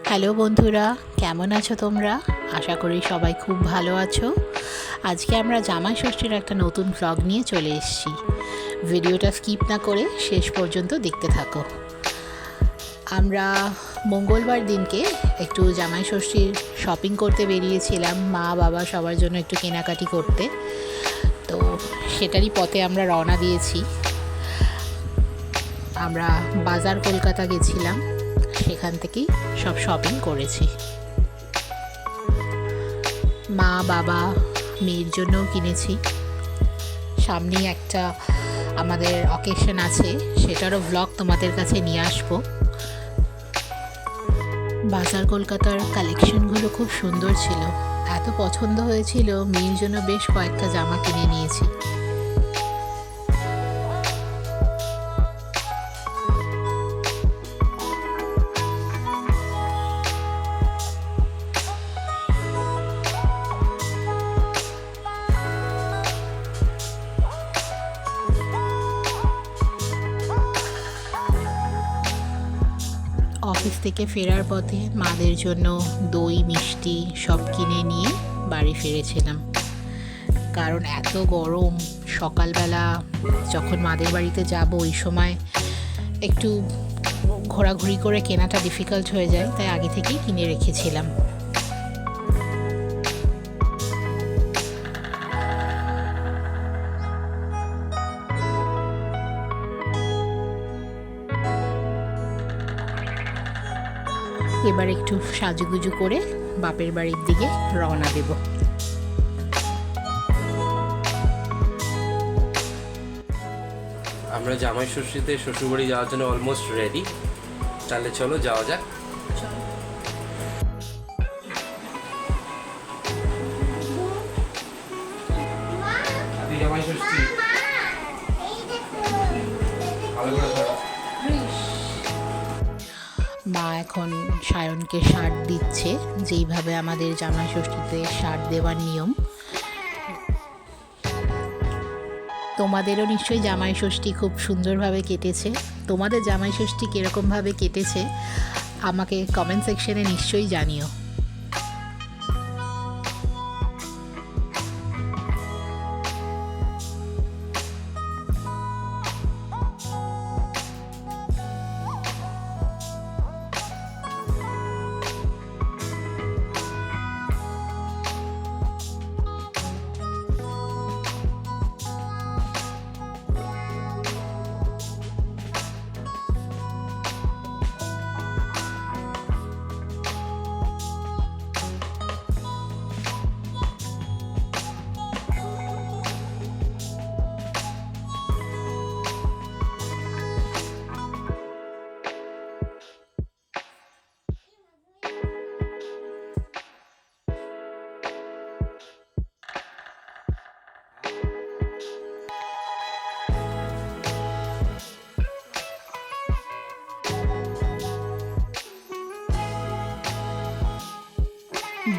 Hello বন্ধুরা, কেমন আছো তোমরা? আশা করি সবাই খুব ভালো আছো। আজকে আমরা জামাই ষষ্ঠীর একটা নতুন ভ্লগ নিয়ে চলে এসেছি। ভিডিওটা স্কিপ না করে শেষ পর্যন্ত দেখতে থাকো। আমরা মঙ্গলবার দিনকে একটু জামাই ষষ্ঠীর শপিং করতে বেরিয়েছিলাম, মা বাবা সবার জন্য একটু কেনাকাটি করতে। তো সেটারই পথে আমরা রওনা দিয়েছি। আমরা বাজার কলকাতা গেছিলাম, সেখান থেকেই সব শপিং করেছি। মা বাবা মেয়ের জন্যও কিনেছি। সামনেই একটা আমাদের অকেশন আছে, সেটারও ভ্লগ তোমাদের কাছে নিয়ে আসবো। বাজার কলকাতার কালেকশনগুলো খুব সুন্দর ছিল, এত পছন্দ হয়েছিল, মেয়ের জন্য বেশ কয়েকটা জামা কিনে নিয়েছি। অফিস থেকে ফেরার পথে মাদের জন্য দই মিষ্টি সব কিনে নিয়ে বাড়ি ফিরেছিলাম। কারণ এত গরম, সকালবেলা যখন মাদের বাড়িতে যাব ওই সময় একটু ঘোরাঘুরি করে কেনাটা ডিফিকাল্ট হয়ে যায়, তাই আগে থেকেই কিনে রেখেছিলাম। এবার একটু সাজুগুজু করে বাপের বাড়ির দিকে রওনা দেব। আমরা জামাই ষষ্ঠীতে শ্বশুরবাড়ি যাওয়ার জন্য অলমোস্ট রেডি। তাহলে চলো যাওয়া যাক। জামাই ষষ্ঠী মা এখন সায়নকে শার্ট দিচ্ছে, যেইভাবে আমাদের জামাই ষষ্ঠীতে শার্ট দেওয়ার নিয়ম। তোমাদেরও নিশ্চয়ই জামাই ষষ্ঠী খুব সুন্দরভাবে কেটেছে। তোমাদের জামাই ষষ্ঠী কীরকমভাবে কেটেছে আমাকে কমেন্ট সেকশনে নিশ্চয়ই জানিও।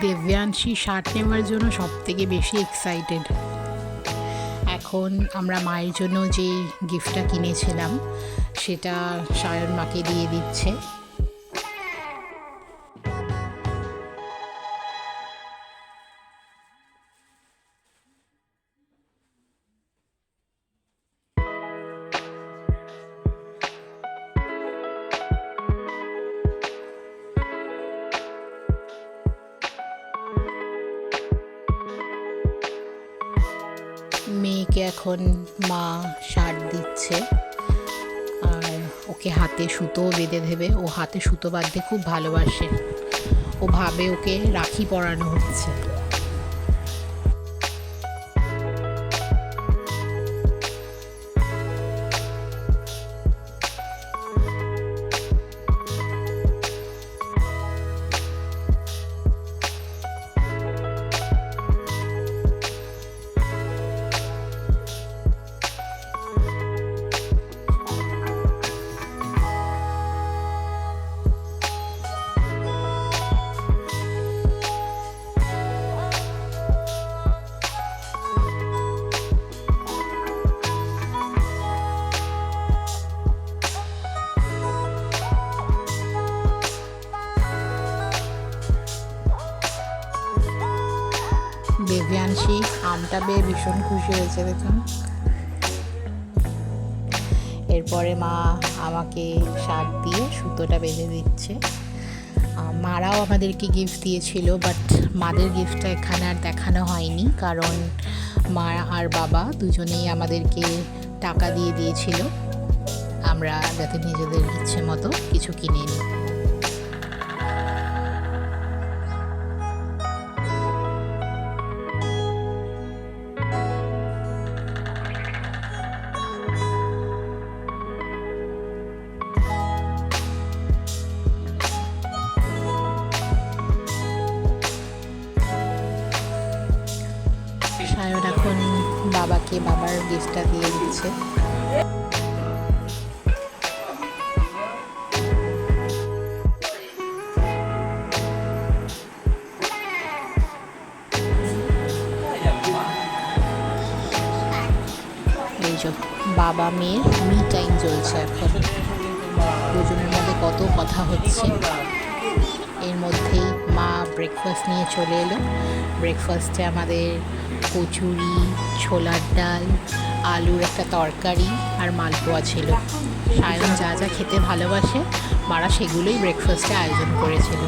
দেব্যাংশী শার্ট নেওয়ার জন্য সব থেকে বেশি এক্সাইটেড। এখন আমরা মায়ের জন্য যে গিফটটা কিনেছিলাম সেটা সায়ন মাকে দিয়ে দিচ্ছে। মেয়েকে এখন মা শার্ট দিচ্ছে, আর ওকে হাতে সুতোও বেঁধে দেবে। ও হাতে সুতো বাঁধতে খুব ভালোবাসে, ও ভাবে ওকে রাখি পরানো হচ্ছে। দেব্যাংশী আমটা পেয়ে ভীষণ খুশি হয়েছে দেখুন। এরপরে মা আমাকে শাক দিয়ে সুতোটা বেঁধে দিচ্ছে। মারাও আমাদেরকে গিফট দিয়েছিল, বাট মাদের গিফটটা এখানে আর দেখানো হয়নি, কারণ মা আর বাবা দুজনেই আমাদেরকে টাকা দিয়ে দিয়েছিল আমরা যাতে নিজেদের ইচ্ছে মতো কিছু কিনে নিই। সায়ন এখন বাবাকে বাবার গিফটটা দিয়ে দিচ্ছে। এই যে বাবা মেয়ের মি টাইম চলছে এখন, দুজনের মধ্যে কত কথা হচ্ছে। এর মধ্যেই মা ব্রেকফাস্ট নিয়ে চলে এলো। ব্রেকফাস্টে আমাদের কচুরি, ছোলার ডাল, আলুর একটা তরকারি আর মালপোয়া ছিল। সায়ন যা যা খেতে ভালোবাসে মারা সেগুলোই ব্রেকফাস্টে আয়োজন করেছিল।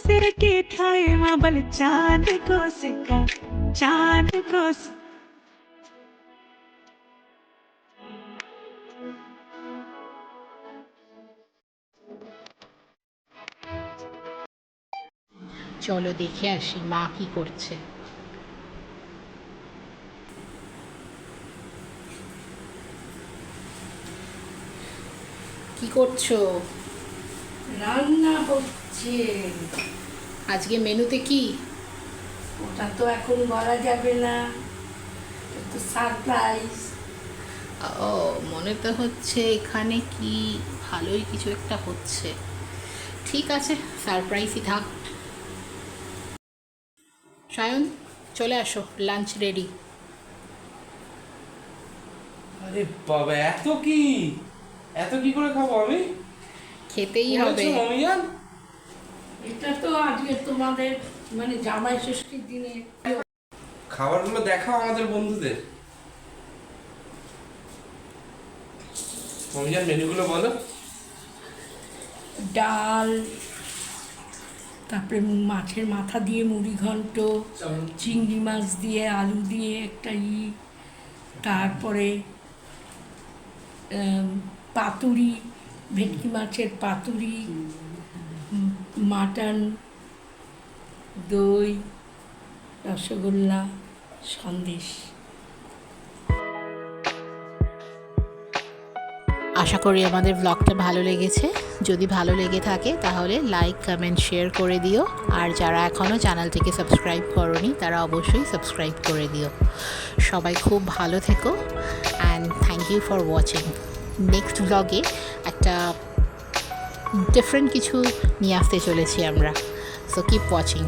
सिर के ठाए माबल चांद को सिका चांद को চলো দেখে আসি মা কি করছে। কি করছো? রান্না হচ্ছে। আজকে মেনুতে কি? ওটা তো এখন বলা যাবে না, তো সারপ্রাইজ। ও, মনে তো হচ্ছে এখানে কি ভালোই কিছু একটা হচ্ছে। ঠিক আছে, সারপ্রাইজই থাক। সায়ন চলে আসো, লাঞ্চ রেডি। আরে বাবা, এত কি করে খাবো আমি? খেতেই হবে। মমিয়ান, এটা তো আজকে তোমাদের মানে জামাই ষষ্ঠীর দিনে খাবারগুলো দেখাও আমাদের বন্ধুদের। মমিয়ান, মেনুগুলো বলো। ডাল, তারপরে মাছের মাথা দিয়ে মুড়ি ঘন্ট, চিংড়ি মাছ দিয়ে আলু দিয়ে একটা তারপরে পাতুরি, ভেটকি মাছের পাতুরি, মাটন, দই, রসগোল্লা, সন্দেশ। আশা করি আমাদের ব্লগটা ভালো লেগেছে। যদি ভালো লেগে থাকে তাহলে লাইক, কমেন্ট, শেয়ার করে দিও। আর যারা এখনও চ্যানেলটিকে সাবস্ক্রাইব করোনি তারা অবশ্যই সাবস্ক্রাইব করে দিও। সবাই খুব ভালো থেকো and thank you for watching. Next ব্লগে একটা ডিফারেন্ট কিছু নিয়ে আসতে চলেছি আমরা। So keep watching.